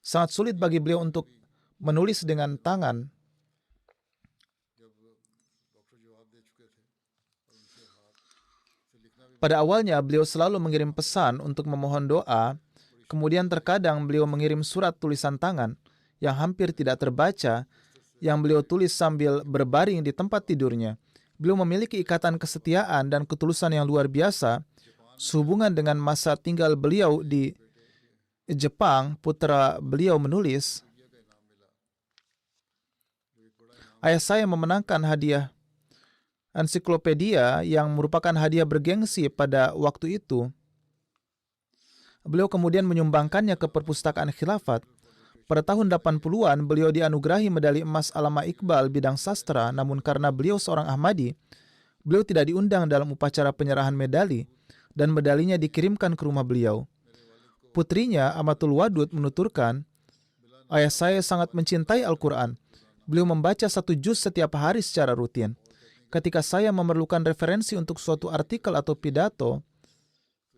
Sangat sulit bagi beliau untuk menulis dengan tangan. Pada awalnya beliau selalu mengirim pesan untuk memohon doa, kemudian terkadang beliau mengirim surat tulisan tangan yang hampir tidak terbaca, yang beliau tulis sambil berbaring di tempat tidurnya. Beliau memiliki ikatan kesetiaan dan ketulusan yang luar biasa. Sehubungan dengan masa tinggal beliau di Jepang, putra beliau menulis, ayah saya memenangkan hadiah ensiklopedia yang merupakan hadiah bergengsi pada waktu itu. Beliau kemudian menyumbangkannya ke perpustakaan khilafat. Pada tahun 80-an, beliau dianugerahi medali emas Allama Iqbal bidang sastra, namun karena beliau seorang Ahmadi, beliau tidak diundang dalam upacara penyerahan medali dan medalinya dikirimkan ke rumah beliau. Putrinya, Amatul Wadud, menuturkan, ayah saya sangat mencintai Al-Quran. Beliau membaca 1 juz setiap hari secara rutin. Ketika saya memerlukan referensi untuk suatu artikel atau pidato,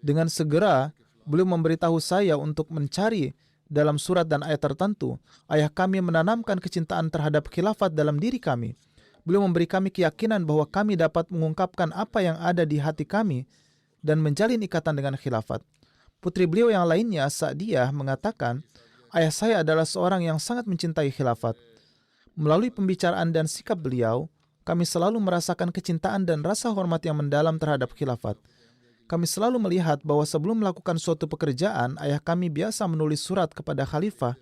dengan segera beliau memberitahu saya untuk mencari dalam surat dan ayat tertentu. Ayah kami menanamkan kecintaan terhadap khilafat dalam diri kami. Beliau memberi kami keyakinan bahwa kami dapat mengungkapkan apa yang ada di hati kami dan menjalin ikatan dengan khilafat. Putri beliau yang lainnya, Sa'diyah, mengatakan, ayah saya adalah seorang yang sangat mencintai khilafat. Melalui pembicaraan dan sikap beliau, kami selalu merasakan kecintaan dan rasa hormat yang mendalam terhadap khilafat. Kami selalu melihat bahwa sebelum melakukan suatu pekerjaan, ayah kami biasa menulis surat kepada khalifah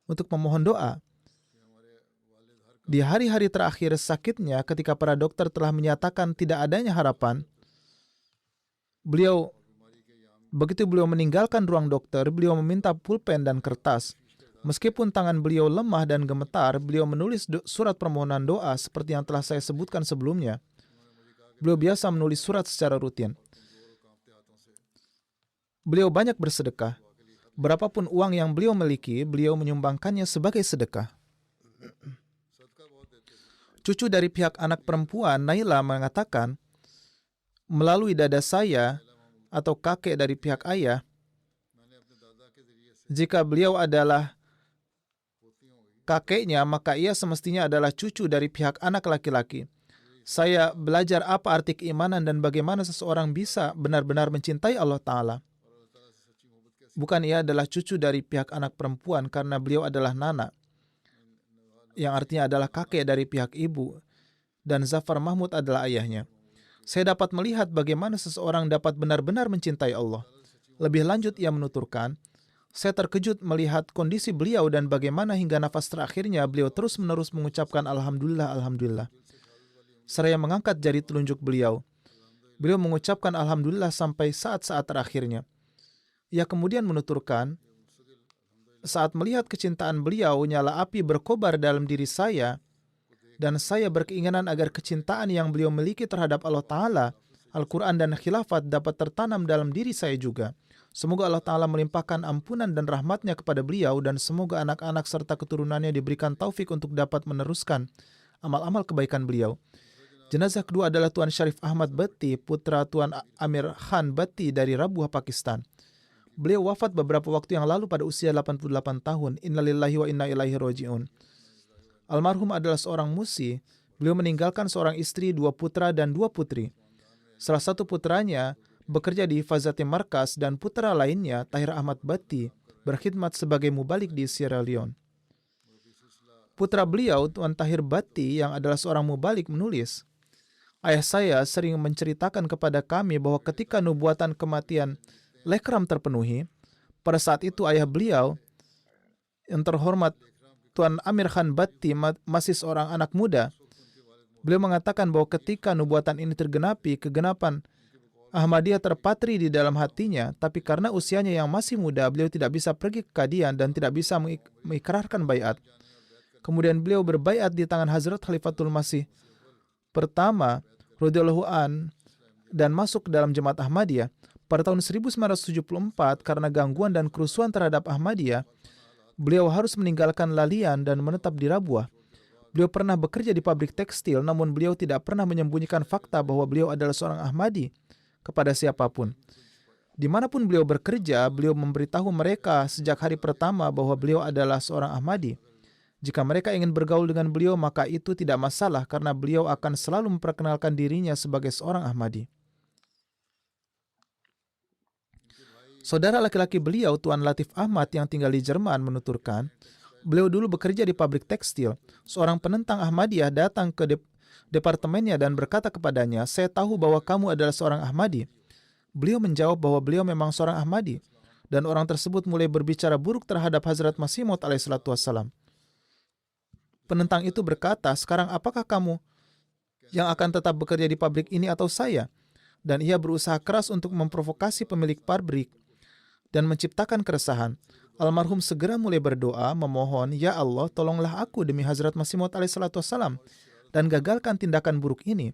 untuk memohon doa. Di hari-hari terakhir sakitnya, ketika para dokter telah menyatakan tidak adanya harapan, begitu beliau meninggalkan ruang dokter, beliau meminta pulpen dan kertas. Meskipun tangan beliau lemah dan gemetar, beliau menulis surat permohonan doa seperti yang telah saya sebutkan sebelumnya. Beliau biasa menulis surat secara rutin. Beliau banyak bersedekah. Berapapun uang yang beliau miliki, beliau menyumbangkannya sebagai sedekah. Cucu dari pihak anak perempuan, Naila, mengatakan, melalui dada saya atau kakek dari pihak ayah, jika beliau adalah kakeknya, maka ia semestinya adalah cucu dari pihak anak laki-laki. Saya belajar apa arti keimanan dan bagaimana seseorang bisa benar-benar mencintai Allah Ta'ala. Bukan ia adalah cucu dari pihak anak perempuan karena beliau adalah nana, yang artinya adalah kakek dari pihak ibu, dan Zafar Mahmud adalah ayahnya. Saya dapat melihat bagaimana seseorang dapat benar-benar mencintai Allah. Lebih lanjut, ia menuturkan, saya terkejut melihat kondisi beliau dan bagaimana hingga nafas terakhirnya beliau terus-menerus mengucapkan Alhamdulillah, Alhamdulillah. Seraya mengangkat jari telunjuk beliau. Beliau mengucapkan Alhamdulillah sampai saat-saat terakhirnya. Ia kemudian menuturkan, saat melihat kecintaan beliau, nyala api berkobar dalam diri saya, dan saya berkeinginan agar kecintaan yang beliau miliki terhadap Allah Ta'ala, Al-Quran dan khilafat dapat tertanam dalam diri saya juga. Semoga Allah Ta'ala melimpahkan ampunan dan rahmatnya kepada beliau, dan semoga anak-anak serta keturunannya diberikan taufik untuk dapat meneruskan amal-amal kebaikan beliau. Jenazah kedua adalah Tuan Syarif Ahmad Bhatti, putra Tuan Amir Khan Bhatti dari Rabuah, Pakistan. Beliau wafat beberapa waktu yang lalu pada usia 88 tahun. Innalillahi wa inna ilaihi roji'un. Almarhum adalah seorang musi. Beliau meninggalkan seorang istri, 2 putra, dan 2 putri. Salah satu putranya bekerja di Hifazati Markas dan putra lainnya, Tahir Ahmad Bhatti, berkhidmat sebagai mubalik di Sierra Leone. Putra beliau, Tuan Tahir Bhatti, yang adalah seorang mubalik, menulis, ayah saya sering menceritakan kepada kami bahwa ketika nubuatan kematian Lekram terpenuhi, pada saat itu ayah beliau, yang terhormat Tuan Amir Khan Bhatti, masih seorang anak muda. Beliau mengatakan bahwa ketika nubuatan ini tergenapi, kegenapan Ahmadiyah terpatri di dalam hatinya, tapi karena usianya yang masih muda, beliau tidak bisa pergi ke Qadian dan tidak bisa mengikrarkan baiat. Kemudian beliau berbaiat di tangan Hazrat Khalifatul Masih pertama, radhiyallahu an, dan masuk ke dalam jemaat Ahmadiyah. Pada tahun 1974, karena gangguan dan kerusuhan terhadap Ahmadiyah, beliau harus meninggalkan Lalian dan menetap di Rabuah. Beliau pernah bekerja di pabrik tekstil, namun beliau tidak pernah menyembunyikan fakta bahwa beliau adalah seorang Ahmadi kepada siapapun. Dimanapun beliau bekerja, beliau memberitahu mereka sejak hari pertama bahwa beliau adalah seorang Ahmadi. Jika mereka ingin bergaul dengan beliau, maka itu tidak masalah karena beliau akan selalu memperkenalkan dirinya sebagai seorang Ahmadi. Saudara laki-laki beliau, Tuan Latif Ahmad, yang tinggal di Jerman, menuturkan, beliau dulu bekerja di pabrik tekstil. Seorang penentang Ahmadiyah datang ke departemennya dan berkata kepadanya, saya tahu bahwa kamu adalah seorang Ahmadi. Beliau menjawab bahwa beliau memang seorang Ahmadi. Dan orang tersebut mulai berbicara buruk terhadap Hazrat Masih Maud alaihissalatu wassalam. Penentang itu berkata, sekarang apakah kamu yang akan tetap bekerja di pabrik ini atau saya? Dan ia berusaha keras untuk memprovokasi pemilik pabrik dan menciptakan keresahan. Almarhum segera mulai berdoa, memohon, ya Allah, tolonglah aku demi Hazrat Masih Maud alaihissalatu wassalam dan gagalkan tindakan buruk ini.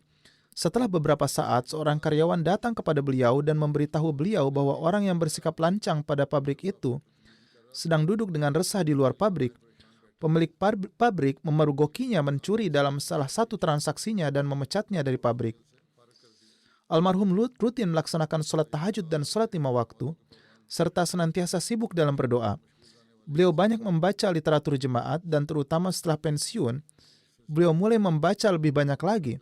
Setelah beberapa saat, seorang karyawan datang kepada beliau dan memberitahu beliau bahwa orang yang bersikap lancang pada pabrik itu sedang duduk dengan resah di luar pabrik. Pemilik pabrik memergokinya mencuri dalam salah satu transaksinya dan memecatnya dari pabrik. Almarhum rutin melaksanakan sholat tahajud dan sholat 5 waktu, serta senantiasa sibuk dalam berdoa. Beliau banyak membaca literatur jemaat dan terutama setelah pensiun, beliau mulai membaca lebih banyak lagi.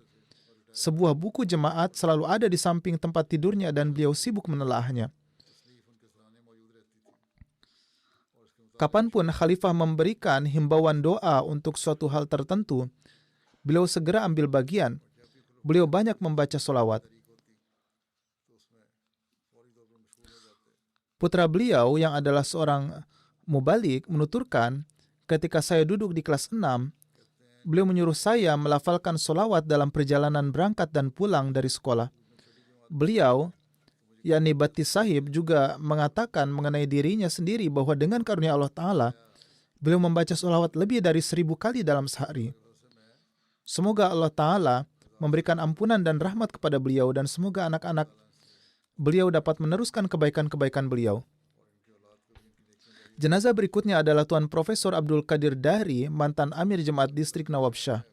Sebuah buku jemaat selalu ada di samping tempat tidurnya dan beliau sibuk menelaahnya. Kapanpun khalifah memberikan himbauan doa untuk suatu hal tertentu, beliau segera ambil bagian. Beliau banyak membaca solawat. Putra beliau yang adalah seorang mubalik menuturkan, ketika saya duduk di kelas 6, beliau menyuruh saya melafalkan solawat dalam perjalanan berangkat dan pulang dari sekolah. Beliau, yakni Bati Sahib, juga mengatakan mengenai dirinya sendiri bahwa dengan karunia Allah Ta'ala, beliau membaca solawat lebih dari 1000 kali dalam sehari. Semoga Allah Ta'ala memberikan ampunan dan rahmat kepada beliau dan semoga anak-anak beliau dapat meneruskan kebaikan-kebaikan beliau. Jenazah berikutnya adalah Tuan Profesor Abdul Qadir Dahri, mantan Amir Jemaat Distrik Nawab Shah.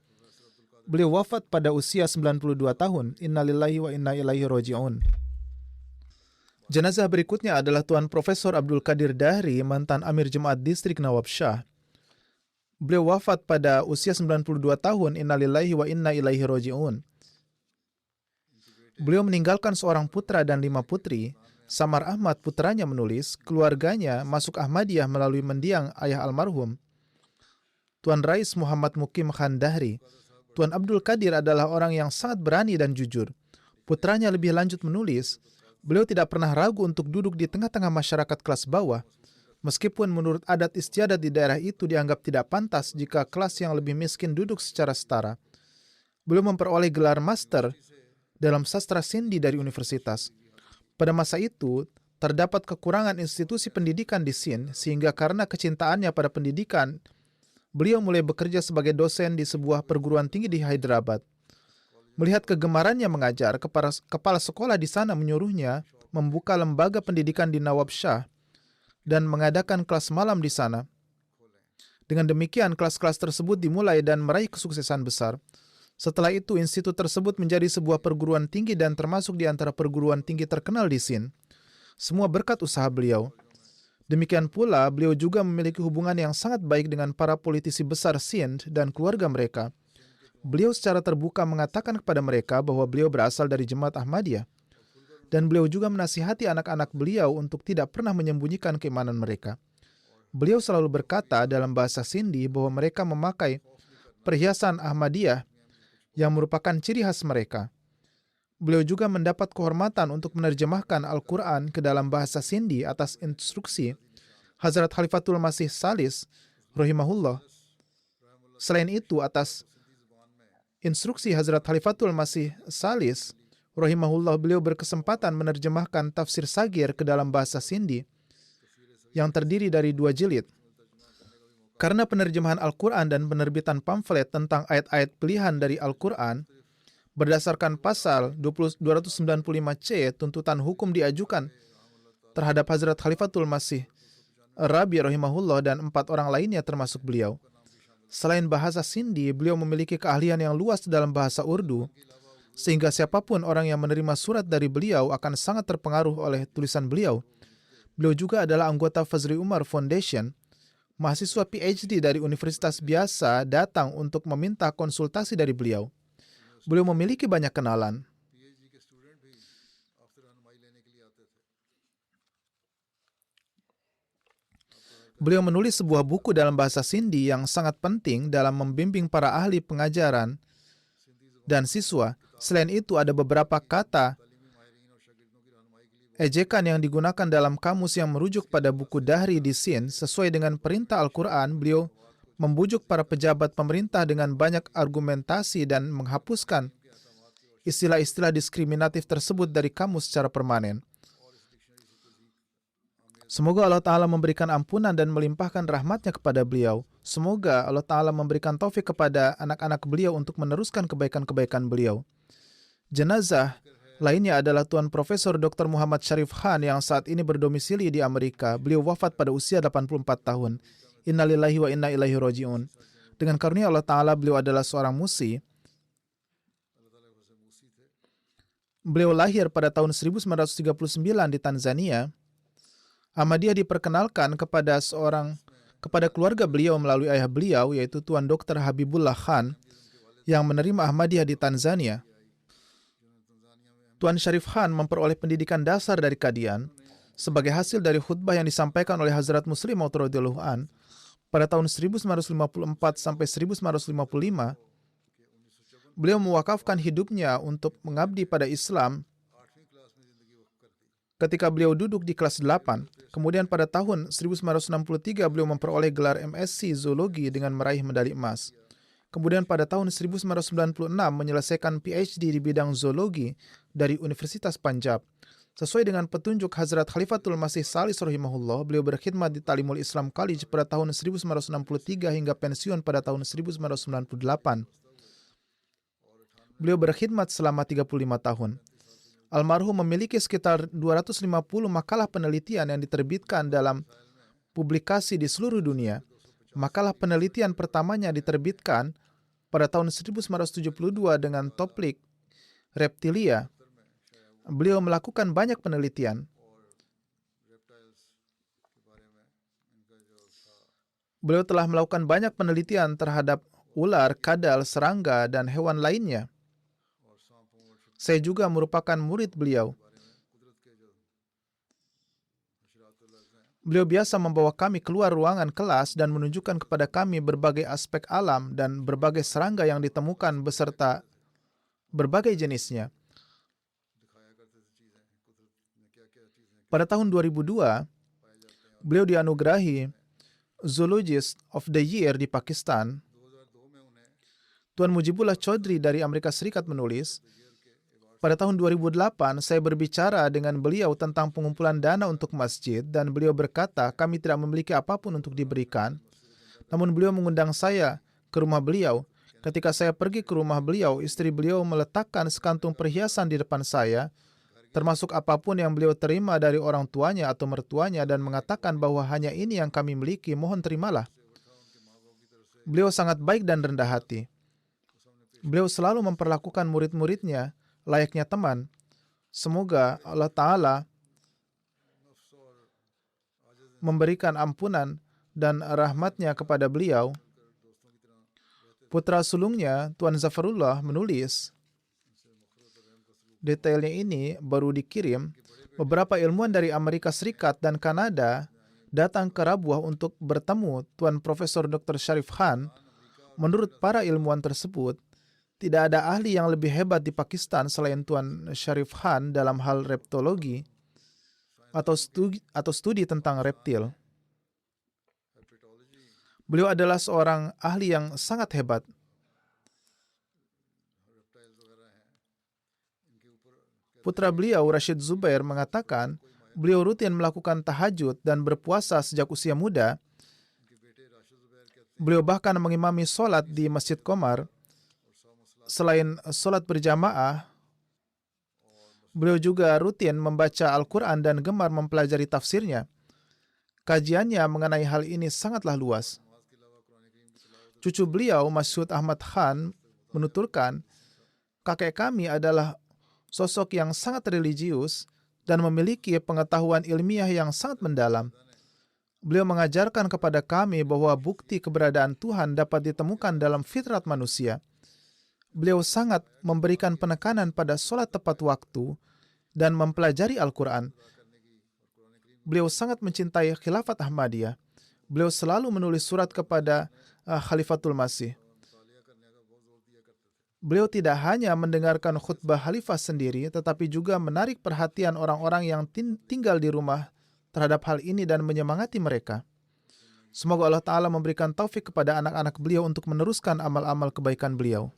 Beliau wafat pada usia 92 tahun. Innalillahi wa inna ilaihi roji'un. Jenazah berikutnya adalah Tuan Profesor Abdul Qadir Dahri, mantan Amir Jemaat Distrik Nawab Shah. Beliau wafat pada usia 92 tahun. Innalillahi wa inna ilaihi roji'un. Beliau meninggalkan seorang putra dan 5 putri. Samar Ahmad, putranya, menulis, keluarganya masuk Ahmadiyah melalui mendiang ayah almarhum, Tuan Rais Muhammad Mukim Khan Dahri. Tuan Abdul Qadir adalah orang yang sangat berani dan jujur. Putranya lebih lanjut menulis, beliau tidak pernah ragu untuk duduk di tengah-tengah masyarakat kelas bawah, meskipun menurut adat istiadat di daerah itu dianggap tidak pantas jika kelas yang lebih miskin duduk secara setara. Beliau memperoleh gelar master dalam sastra Sindhi dari universitas. Pada masa itu, terdapat kekurangan institusi pendidikan di Sindh, sehingga karena kecintaannya pada pendidikan, beliau mulai bekerja sebagai dosen di sebuah perguruan tinggi di Hyderabad. Melihat kegemarannya mengajar, kepala sekolah di sana menyuruhnya membuka lembaga pendidikan di Nawab Shah dan mengadakan kelas malam di sana. Dengan demikian, kelas-kelas tersebut dimulai dan meraih kesuksesan besar. Setelah itu, institut tersebut menjadi sebuah perguruan tinggi dan termasuk di antara perguruan tinggi terkenal di Sindh. Semua berkat usaha beliau. Demikian pula, beliau juga memiliki hubungan yang sangat baik dengan para politisi besar Sindh dan keluarga mereka. Beliau secara terbuka mengatakan kepada mereka bahwa beliau berasal dari Jemaat Ahmadiyah. Dan beliau juga menasihati anak-anak beliau untuk tidak pernah menyembunyikan keimanan mereka. Beliau selalu berkata dalam bahasa Sindhi bahwa mereka memakai perhiasan Ahmadiyah yang merupakan ciri khas mereka. Beliau juga mendapat kehormatan untuk menerjemahkan Al-Quran ke dalam bahasa Sindhi atas instruksi Hazrat Khalifatul Masih Salis, rahimahullah. Selain itu, atas instruksi Hazrat Khalifatul Masih Salis, rahimahullah, beliau berkesempatan menerjemahkan tafsir Sagir ke dalam bahasa Sindhi yang terdiri dari 2 jilid. Karena penerjemahan Al-Quran dan penerbitan pamflet tentang ayat-ayat pilihan dari Al-Quran, berdasarkan pasal 295C, tuntutan hukum diajukan terhadap Hazrat Khalifatul Masih Rabi rahimahullah dan 4 orang lainnya termasuk beliau. Selain bahasa Sindhi, beliau memiliki keahlian yang luas dalam bahasa Urdu, sehingga siapapun orang yang menerima surat dari beliau akan sangat terpengaruh oleh tulisan beliau. Beliau juga adalah anggota Fazli Umar Foundation. Mahasiswa PhD dari universitas biasa datang untuk meminta konsultasi dari beliau. Beliau memiliki banyak kenalan. Beliau menulis sebuah buku dalam bahasa Sindhi yang sangat penting dalam membimbing para ahli pengajaran dan siswa. Selain itu, ada beberapa kata ejekan yang digunakan dalam kamus yang merujuk pada buku Dahri di Sindh. Sesuai dengan perintah Al-Quran, beliau membujuk para pejabat pemerintah dengan banyak argumentasi dan menghapuskan istilah-istilah diskriminatif tersebut dari kamus secara permanen. Semoga Allah Ta'ala memberikan ampunan dan melimpahkan rahmatnya kepada beliau. Semoga Allah Ta'ala memberikan taufik kepada anak-anak beliau untuk meneruskan kebaikan-kebaikan beliau. Jenazah lainnya adalah Tuan Profesor Dr. Muhammad Sharif Khan yang saat ini berdomisili di Amerika. Beliau wafat pada usia 84 tahun. Innalillahi wa inna ilaihi roji'un. Dengan karunia Allah Ta'ala, beliau adalah seorang musi. Beliau lahir pada tahun 1939 di Tanzania. Ahmadiyah diperkenalkan kepada keluarga beliau melalui ayah beliau, yaitu Tuan Dr. Habibullah Khan, yang menerima Ahmadiyah di Tanzania. Tuan Sharif Khan memperoleh pendidikan dasar dari Qadian sebagai hasil dari khutbah yang disampaikan oleh Hazrat Muslim Maud radhiyallahu an pada tahun 1954 sampai 1955. Beliau mewakafkan hidupnya untuk mengabdi pada Islam ketika beliau duduk di kelas 8. Kemudian pada tahun 1963 beliau memperoleh gelar MSc Zoologi dengan meraih medali emas. Kemudian pada tahun 1996 menyelesaikan PhD di bidang zoologi dari Universitas Punjab. Sesuai dengan petunjuk Hazrat Khalifatul Masih Salis rahimahullah, beliau berkhidmat di Talimul Islam College pada tahun 1963 hingga pensiun pada tahun 1998. Beliau berkhidmat selama 35 tahun. Almarhum memiliki sekitar 250 makalah penelitian yang diterbitkan dalam publikasi di seluruh dunia. Makalah penelitian pertamanya diterbitkan pada tahun 1972 dengan topik reptilia. Beliau melakukan banyak penelitian. Beliau telah melakukan banyak penelitian terhadap ular, kadal, serangga, dan hewan lainnya. Saya juga merupakan murid beliau. Beliau biasa membawa kami keluar ruangan kelas dan menunjukkan kepada kami berbagai aspek alam dan berbagai serangga yang ditemukan beserta berbagai jenisnya. Pada tahun 2002, beliau dianugerahi Zoologist of the Year di Pakistan. Tuan Mujibullah Chaudhry dari Amerika Serikat menulis, pada tahun 2008, saya berbicara dengan beliau tentang pengumpulan dana untuk masjid dan beliau berkata, kami tidak memiliki apapun untuk diberikan. Namun beliau mengundang saya ke rumah beliau. Ketika saya pergi ke rumah beliau, istri beliau meletakkan sekantung perhiasan di depan saya, termasuk apapun yang beliau terima dari orang tuanya atau mertuanya dan mengatakan bahwa hanya ini yang kami miliki, mohon terimalah. Beliau sangat baik dan rendah hati. Beliau selalu memperlakukan murid-muridnya layaknya teman. Semoga Allah Ta'ala memberikan ampunan dan rahmatnya kepada beliau. Putra sulungnya, Tuan Zafarullah, menulis, detailnya ini baru dikirim, beberapa ilmuwan dari Amerika Serikat dan Kanada datang ke Rabuah untuk bertemu Tuan Profesor Dr. Sharif Khan. Menurut para ilmuwan tersebut, tidak ada ahli yang lebih hebat di Pakistan selain Tuan Sharif Khan dalam hal reptologi atau studi tentang reptil. Beliau adalah seorang ahli yang sangat hebat. Putra beliau, Rashid Zubair, mengatakan beliau rutin melakukan tahajud dan berpuasa sejak usia muda. Beliau bahkan mengimami sholat di Masjid Qomar. Selain sholat berjamaah, beliau juga rutin membaca Al-Quran dan gemar mempelajari tafsirnya. Kajiannya mengenai hal ini sangatlah luas. Cucu beliau, Masyhud Ahmad Khan, menuturkan, kakek kami adalah sosok yang sangat religius dan memiliki pengetahuan ilmiah yang sangat mendalam. Beliau mengajarkan kepada kami bahwa bukti keberadaan Tuhan dapat ditemukan dalam fitrat manusia. Beliau sangat memberikan penekanan pada sholat tepat waktu dan mempelajari Al-Quran. Beliau sangat mencintai Khilafat Ahmadiyah. Beliau selalu menulis surat kepada Khalifatul Masih. Beliau tidak hanya mendengarkan khutbah khalifah sendiri, tetapi juga menarik perhatian orang-orang yang tinggal di rumah terhadap hal ini dan menyemangati mereka. Semoga Allah Ta'ala memberikan taufik kepada anak-anak beliau untuk meneruskan amal-amal kebaikan beliau.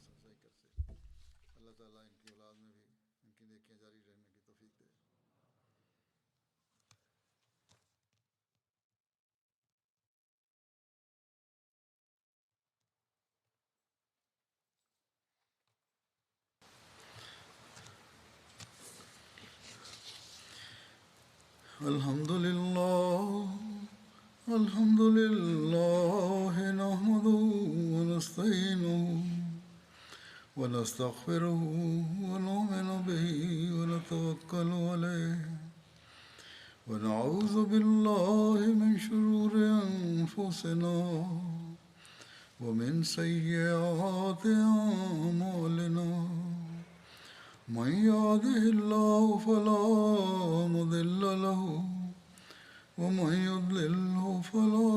Alhamdulillah, alhamdulillah, nahmaduhu wa nasta'inuhu wa nastaghfiruhu wa nu'minu bihi wa natawakkalu alayhi wa na'udzu billahi min shururi anfusina wa min sayyiati a'malina. من يهده الله فلا مضل له ومن يضلله فلا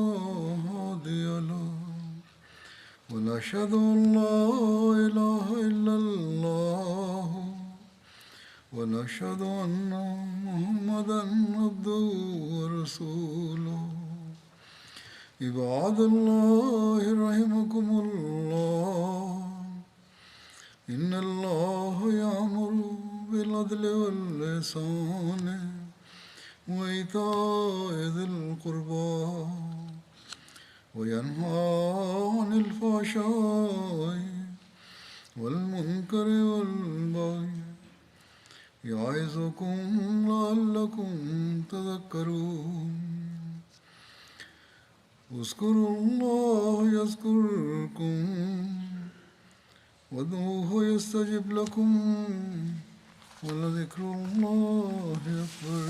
هادي له ونشهد أن لا إله إلا الله ونشهد أن محمدا عبده ورسوله عباد الله رحمكم الله إن الله يأمر بالعدل والإحسان وإيتاء ذي القربى وينهى عن الفحشاء والمنكر والبغي يعظكم لعلكم تذكرون اذكروا الله يذكركم وادعوه يستجب لكم ولذكر الله أكبر